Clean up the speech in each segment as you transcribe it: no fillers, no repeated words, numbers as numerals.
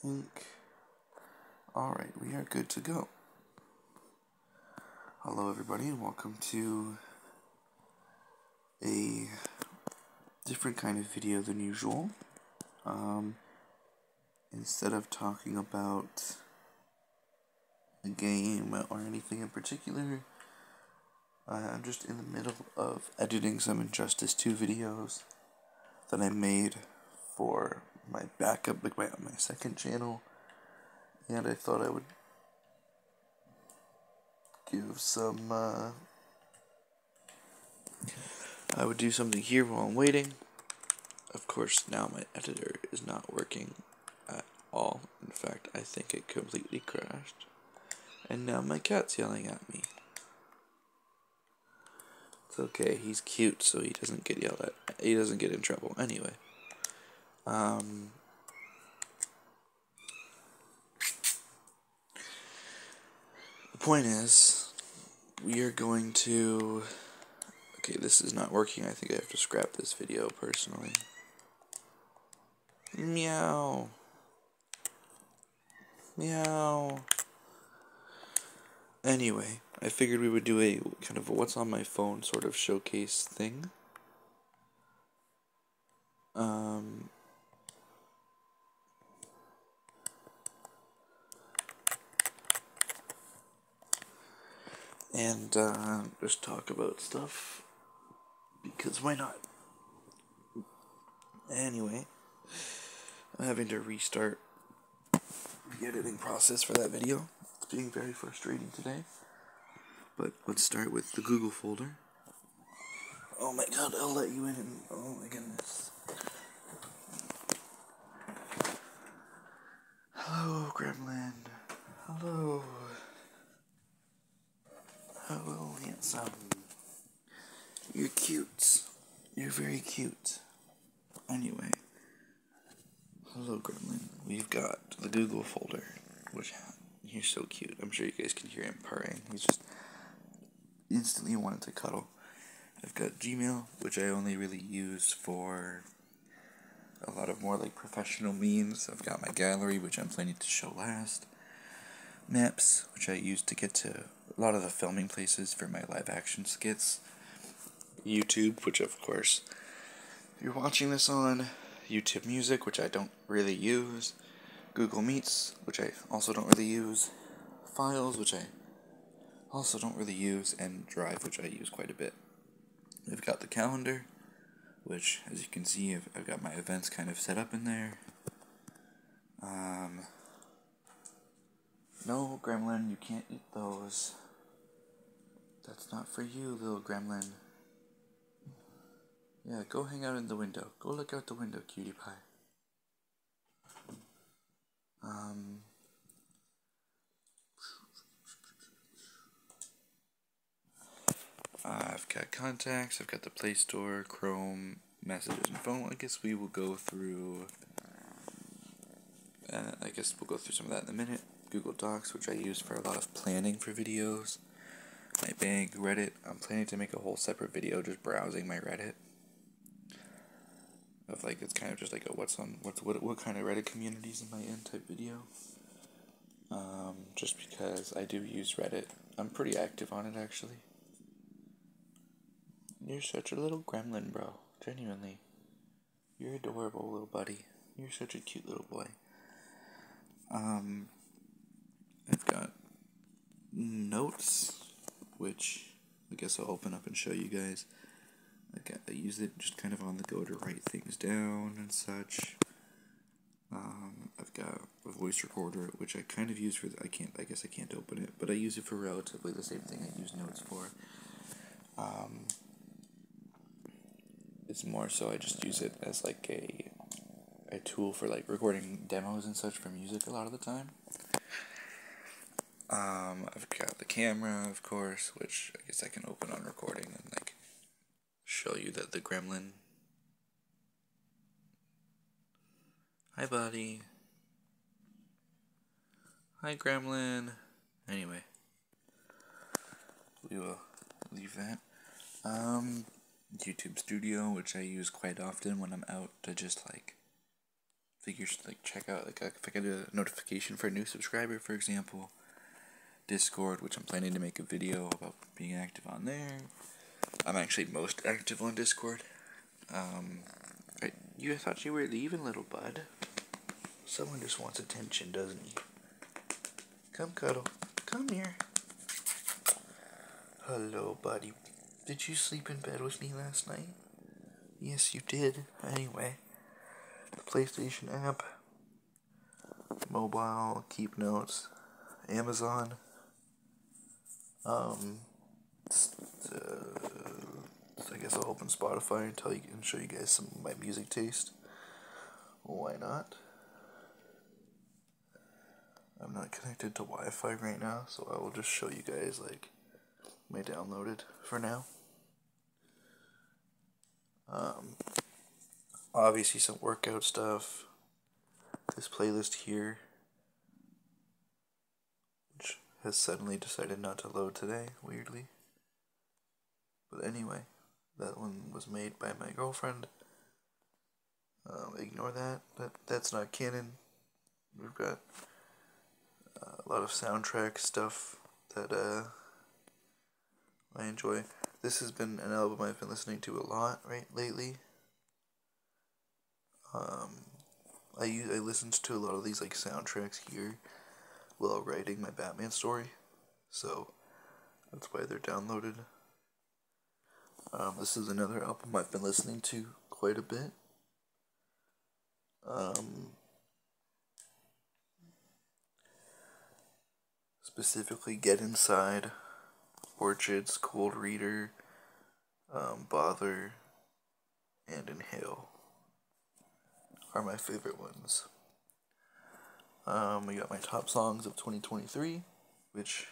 think. Alright, we are good to go. Hello everybody and welcome to a different kind of video than usual. Instead of talking about a game or anything in particular, I'm just in the middle of editing some Injustice 2 videos that I made for my backup, like my second channel, and I thought I would give some, I would do something here while I'm waiting. Of course, now my editor is not working at all. In fact, I think it completely crashed. And now my cat's yelling at me. It's okay, he's cute, so he doesn't get yelled at. He doesn't get in trouble. Anyway. The point is, we are going to... Okay, this is not working. I think I have to scrap this video personally. Meow. Meow. Anyway, I figured we would do a kind of a what's on my phone sort of showcase thing. And just talk about stuff, because why not? Anyway, I'm having to restart the editing process for that video. It's being very frustrating today. But let's start with the Google folder. Oh my god, I'll let you in. Oh my goodness. Hello, Gremlin. Hello. Hello, handsome. You're cute. You're very cute. Anyway. Hello, Gremlin. We've got the Google folder, which he's so cute. I'm sure you guys can hear him purring. He's just instantly wanted to cuddle. I've got Gmail, which I only really use for a lot of more like professional memes. I've got my gallery, which I'm planning to show last. Maps, which I use to get to a lot of the filming places for my live action skits. YouTube, which of course, if you're watching this on, YouTube Music, which I don't really use. Google Meets, which I also don't really use. Files, which I also don't really use. And Drive, which I use quite a bit. We've got the calendar, which, as you can see, I've got my events kind of set up in there. No, Gremlin, you can't eat those. That's not for you, little Gremlin. Yeah, go hang out in the window. Go look out the window, cutie pie. I've got contacts, I've got the Play Store, Chrome, messages, and phone. I guess we will go through... some of that in a minute. Google Docs, which I use for a lot of planning for videos. My bank, Reddit. I'm planning to make a whole separate video just browsing my Reddit. Of like, it's kind of just like a what kind of Reddit communities am I in type video. Just because I do use Reddit. I'm pretty active on it actually. You're such a little gremlin, bro. Genuinely. You're adorable, little buddy. You're such a cute little boy. I've got notes, which I guess I'll open up and show you guys. I use it just kind of on the go to write things down and such. I've got a voice recorder, which I kind of use for, I guess I can't open it, but I use it for relatively the same thing I use notes for. It's more so I just use it as like a tool for like recording demos and such for music a lot of the time. I've got the camera, of course, which I guess I can open on recording and like show you that the gremlin. Hi, buddy. Hi, gremlin. Anyway, we will leave that. YouTube Studio, which I use quite often when I'm out to just like think you should like check out, like if I get a notification for a new subscriber, for example, Discord, which I'm planning to make a video about being active on there. I'm actually most active on Discord. You thought you were leaving, little bud. Someone just wants attention, doesn't he? Come cuddle. Come here. Hello, buddy. Did you sleep in bed with me last night? Yes, you did. Anyway, the PlayStation app, mobile, keep notes, Amazon, I guess I'll open Spotify and show you guys some of my music taste. Why not? I'm not connected to Wi-Fi right now, so I will just show you guys like my downloaded for now. Obviously some workout stuff. This playlist here, which has suddenly decided not to load today, weirdly. But anyway, that one was made by my girlfriend. Ignore that. That's not canon. We've got a lot of soundtrack stuff that I enjoy. This has been an album I've been listening to a lot lately. I listened to a lot of these like soundtracks here while writing my Batman story, so that's why they're downloaded. This is another album I've been listening to quite a bit. Specifically Get Inside, Orchids, Cold Reader, Bother, and Inhale are my favorite ones. We got my top songs of 2023, which,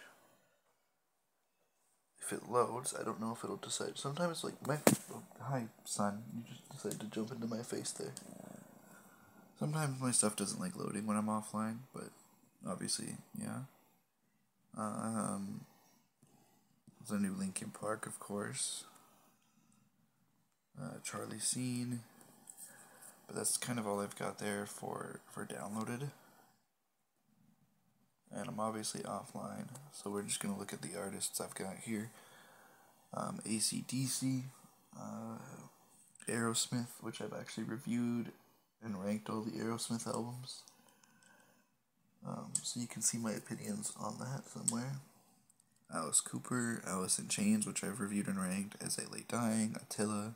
if it loads, I don't know if it'll decide. Sometimes, like, hi, son, you just decided to jump into my face there. Sometimes my stuff doesn't like loading when I'm offline, but obviously, yeah. There's a new Linkin Park, of course. Charlie Scene. But that's kind of all I've got there for downloaded. And I'm obviously offline, so we're just going to look at the artists I've got here. AC/DC, Aerosmith, which I've actually reviewed and ranked all the Aerosmith albums. So you can see my opinions on that somewhere. Alice Cooper, Alice in Chains, which I've reviewed and ranked, As I Lay Dying, Attila.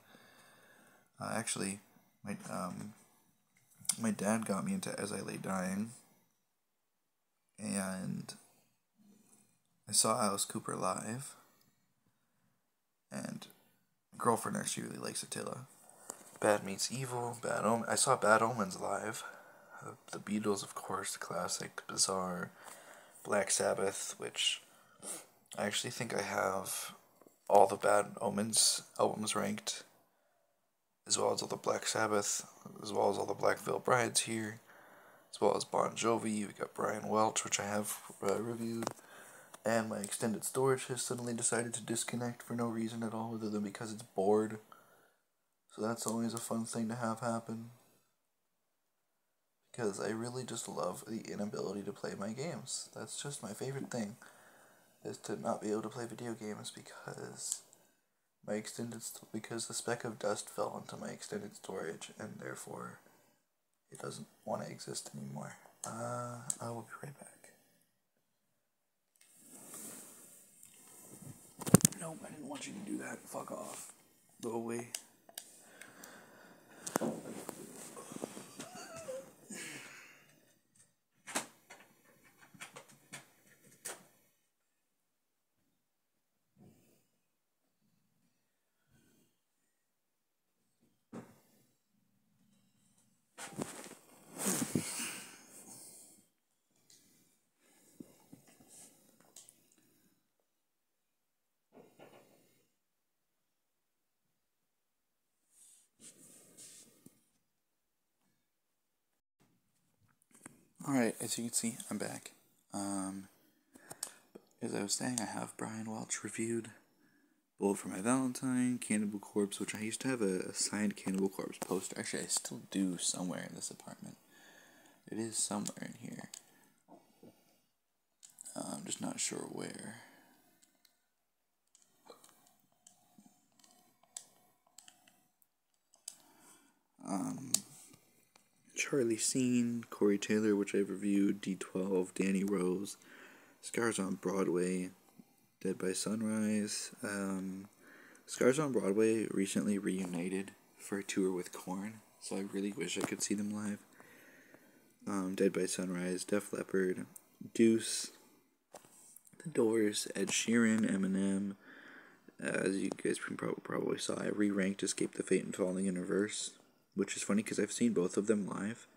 Actually, my dad got me into As I Lay Dying, and I saw Alice Cooper live, and my girlfriend actually really likes Attila. Bad Meets Evil, I saw Bad Omens live. The Beatles, of course, the classic, Bizarre, Black Sabbath, which I actually think I have all the Bad Omens albums ranked, as well as all the Black Sabbath, as well as all the Black Veil Brides here, as well as Bon Jovi. We got Brian Welch, which I have reviewed, and my extended storage has suddenly decided to disconnect for no reason at all, other than because it's bored. So that's always a fun thing to have happen, because I really just love the inability to play my games. That's just my favorite thing, is to not be able to play video games because the speck of dust fell into my extended storage, and therefore it doesn't want to exist anymore. I will be right back. Nope, I didn't want you to do that. Fuck off. Go away. Alright, as you can see, I'm back. As I was saying, I have Brian Welch reviewed. Bullet for My Valentine, Cannibal Corpse, which I used to have a signed Cannibal Corpse poster. Actually, I still do somewhere in this apartment. It is somewhere in here. I'm just not sure where. Charlie Sheen, Corey Taylor, which I've reviewed, D12, Danny Rose, Scars on Broadway, Dead by Sunrise. Scars on Broadway recently reunited for a tour with Korn, so I really wish I could see them live. Dead by Sunrise, Def Leppard, Deuce, The Doors, Ed Sheeran, Eminem. As you guys probably saw, I re-ranked Escape the Fate and Falling in Reverse, which is funny because I've seen both of them live.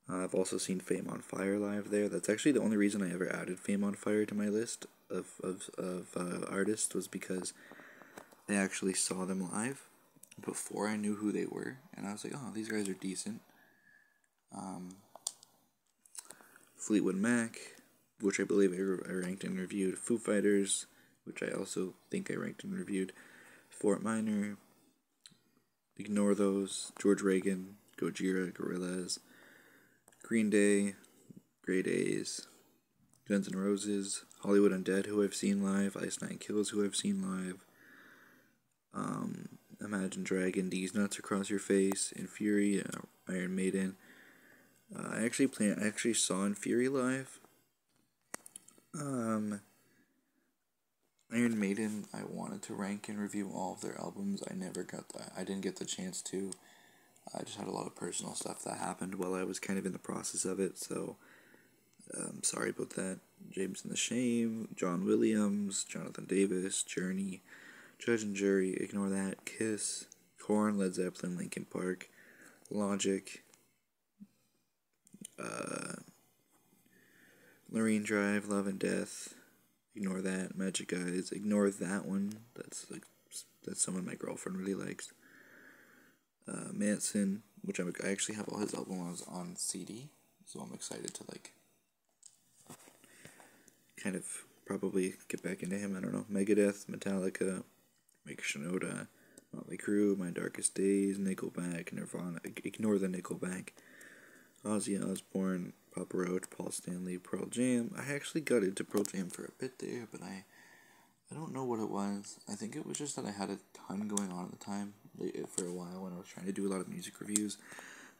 I've also seen Fame on Fire live there. That's actually the only reason I ever added Fame on Fire to my list of artists, was because I actually saw them live before I knew who they were, and I was like, oh, these guys are decent. Fleetwood Mac, which I believe I ranked and reviewed. Foo Fighters, which I also think I ranked and reviewed. Fort Minor, Ignore Those, George Reagan, Gojira, Gorillaz, Green Day, Grey Days, Guns N' Roses, Hollywood Undead, who I've seen live, Ice Nine Kills, who I've seen live, Imagine Dragon, These Nuts Across Your Face, In Fury, Iron Maiden. I actually saw In Fury live. Iron Maiden, I wanted to rank and review all of their albums. I didn't get the chance to. I just had a lot of personal stuff that happened while I was kind of in the process of it, so sorry about that. James and the Shame, John Williams, Jonathan Davis, Journey, Judge and Jury, Ignore That, Kiss, Korn, Led Zeppelin, Linkin Park, Logic, Marine Drive, Love and Death, Ignore That, Magic Eyes, Ignore That One, that's someone my girlfriend really likes. Manson, which I actually have all his albums on CD, so I'm excited to kind of probably get back into him. I don't know. Megadeth, Metallica, Mike Shinoda, Motley Crue, My Darkest Days, Nickelback, Nirvana, Ignore the Nickelback, Ozzy Osbourne, Papa Roach, Paul Stanley, Pearl Jam. I actually got into Pearl Jam for a bit there, but I don't know what it was. I think it was just that I had a ton going on at the time for a while when I was trying to do a lot of music reviews.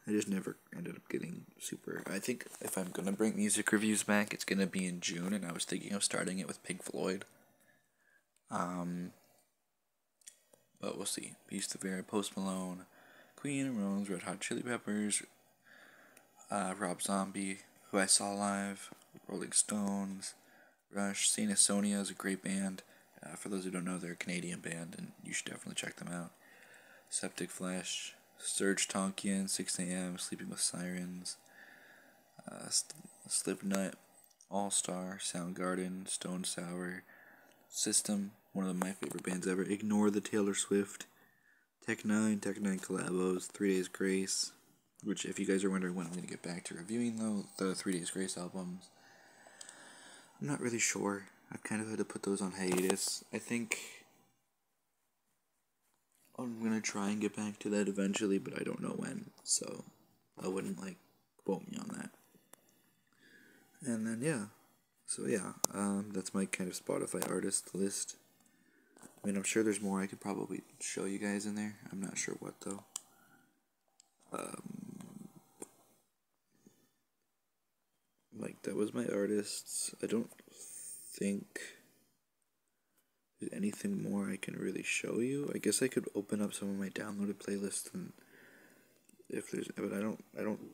I just never ended up getting super. I think if I'm going to bring music reviews back, it's going to be in June, and I was thinking of starting it with Pink Floyd. But we'll see. Beast of Air, Post Malone, Queen and Rose, Red Hot Chili Peppers, Rob Zombie, who I saw live, Rolling Stones, Rush, Saint Asonia is a great band. For those who don't know, they're a Canadian band, and you should definitely check them out. Septic Flesh, Serge Tankian, 6am, Sleeping with Sirens, Slipknot, All Star, Soundgarden, Stone Sour, System, one of my favorite bands ever, Ignore the Taylor Swift, Tech Nine Collabos, 3 Days Grace, which if you guys are wondering when I'm going to get back to reviewing the 3 Days Grace albums, I'm not really sure. I've kind of had to put those on hiatus. I think I'm going to try and get back to that eventually, but I don't know when, so I wouldn't, quote me on that. And then, that's my kind of Spotify artist list. I mean, I'm sure there's more I could probably show you guys in there. I'm not sure what, though. That was my artists. I don't think there's anything more I can really show you. I guess I could open up some of my downloaded playlists, and if there's, but I don't,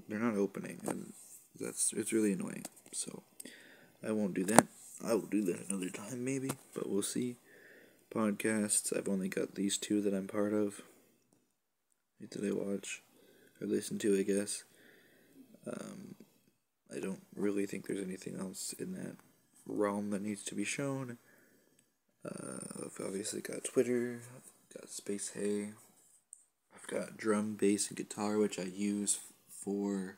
they're not opening, and it's really annoying, so I won't do that. I will do that another time, maybe, but we'll see. Podcasts, I've only got these 2 that I'm part of, that I watch, or listen to, I guess. I don't really think there's anything else in that realm that needs to be shown. I've obviously got Twitter, I've got Space Hey, I've got drum, bass, and guitar, which I use for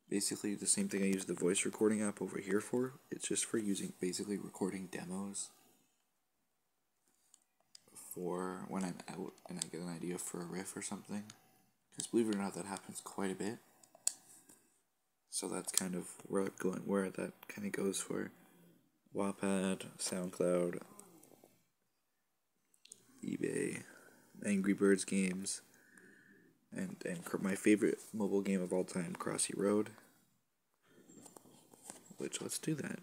basically the same thing I use the voice recording app over here for. It's just for basically recording demos for when I'm out and I get an idea for a riff or something. Because believe it or not, that happens quite a bit. So that's kind of where that kind of goes for Wattpad, SoundCloud, eBay, Angry Birds games, and my favorite mobile game of all time, Crossy Road. Which, let's do that.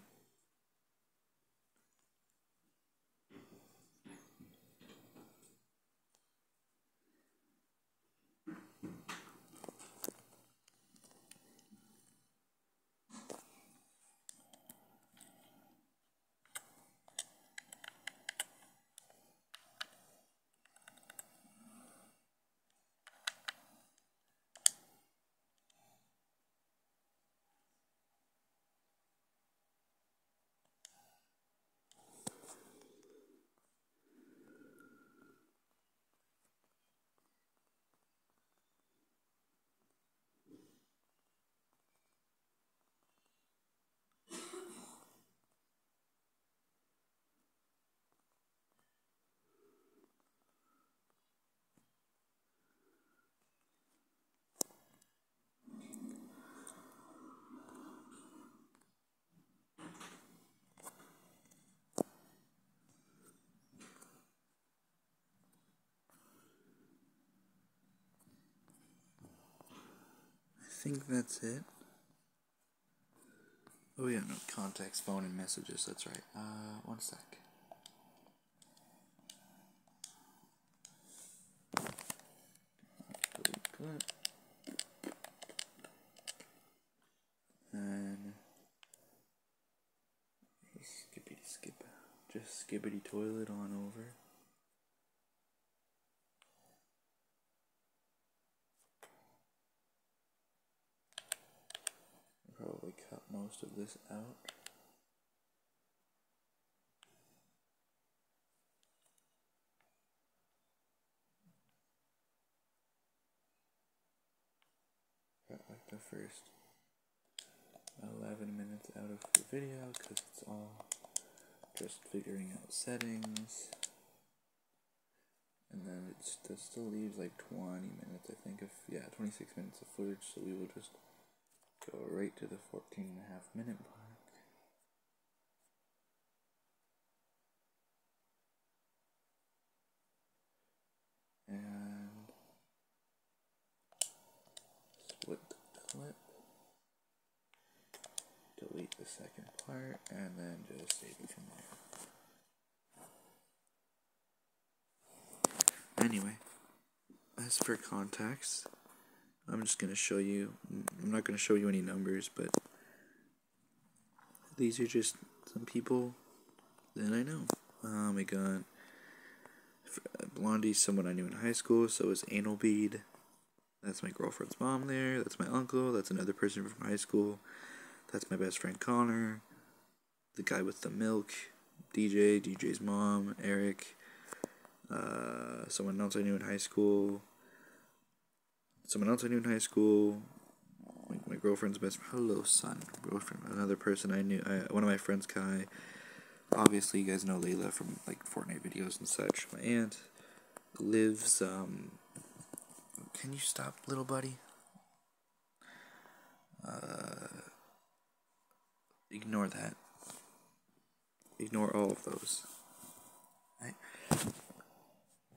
I think that's it. Oh yeah, no, contacts, phone, and messages, that's right. One sec. And skippity skip. Just skibbity toilet on over. Probably cut most of this out. Cut like the first 11 minutes out of the video because it's all just figuring out settings. And then that still leaves like 20 minutes, I think, 26 minutes of footage, so we will just go right to the 14.5-minute mark. And split the clip, delete the second part, and then just save it from there. Anyway, as for contacts, I'm just going to show you, I'm not going to show you any numbers, but these are just some people that I know. We got Blondie, someone I knew in high school, so is Anal Bead. That's my girlfriend's mom there. That's my uncle. That's another person from high school. That's my best friend Connor. The guy with the milk. DJ's mom. Eric. Someone else I knew in high school. My girlfriend's best friend. Hello, son. Girlfriend. Another person I knew. One of my friends, Kai. Obviously, you guys know Layla from like Fortnite videos and such. My aunt lives. Can you stop, little buddy? Ignore that. Ignore all of those. Right?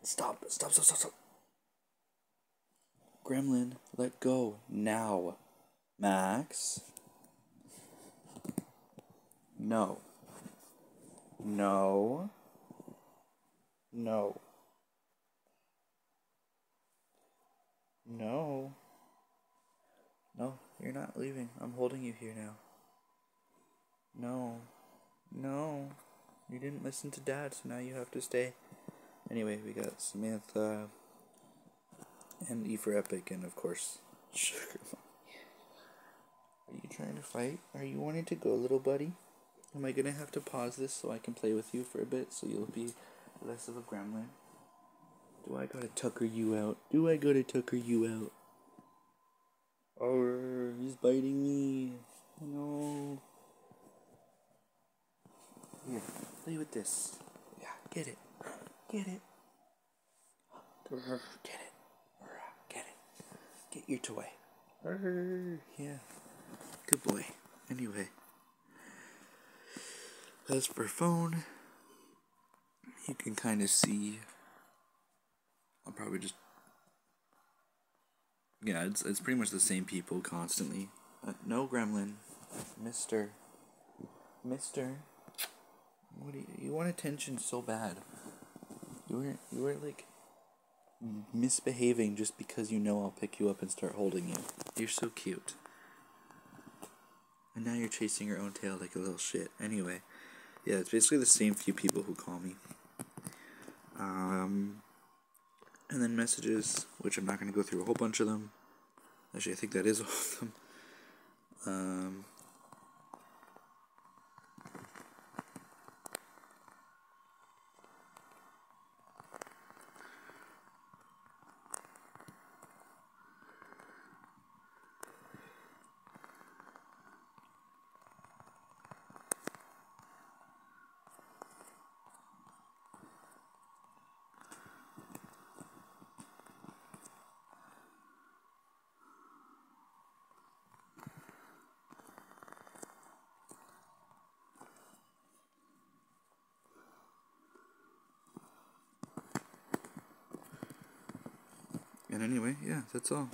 Stop. Gremlin, let go. Now. Max. No. No. No. No. No, you're not leaving. I'm holding you here now. No. No. You didn't listen to Dad, so now you have to stay. Anyway, we got Samantha and E for Epic, and of course, Sugar Mommy. Are you trying to fight? Are you wanting to go, little buddy? Am I gonna have to pause this so I can play with you for a bit so you'll be less of a gremlin? Do I gotta tucker you out? Oh, he's biting me. No. Here, play with this. Yeah, get it. Get it. Get it. Get it. Get your toy. Yeah. Good boy. Anyway, as for phone, you can kind of see. I'll probably just. Yeah, it's pretty much the same people constantly. No, Gremlin. Mister. What do you want attention so bad? You were like misbehaving just because you know I'll pick you up and start holding you. You're so cute. And now you're chasing your own tail like a little shit. Anyway, yeah, it's basically the same few people who call me. And then messages, which I'm not going to go through a whole bunch of them. Actually, I think that is all of them. And anyway, yeah, that's all.